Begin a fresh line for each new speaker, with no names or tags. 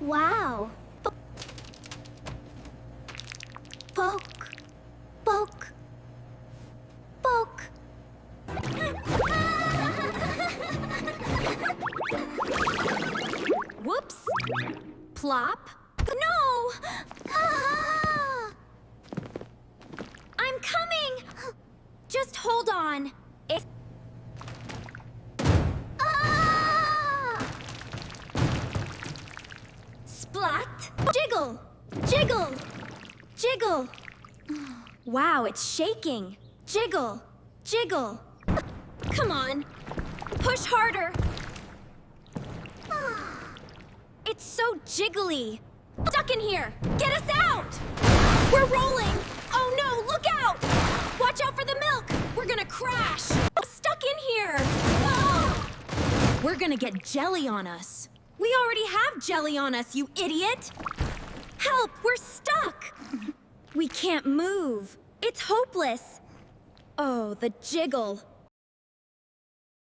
Wow. Poke. Poke. Poke. Whoops. Plop. No! Ah! I'm coming! Just hold on. Ah! Splat. Jiggle. Jiggle. Jiggle. Wow, it's shaking. Jiggle. Jiggle. Come on. Push harder. It's so jiggly. Stuck in here. Get us out! We're rolling. Oh no, look out! Watch out for the milk. We're gonna crash. I'm stuck in here. Ah! We're gonna get jelly on us. We already have jelly on us, you idiot. Help, we're stuck. We can't move. It's hopeless. Oh, the jiggle.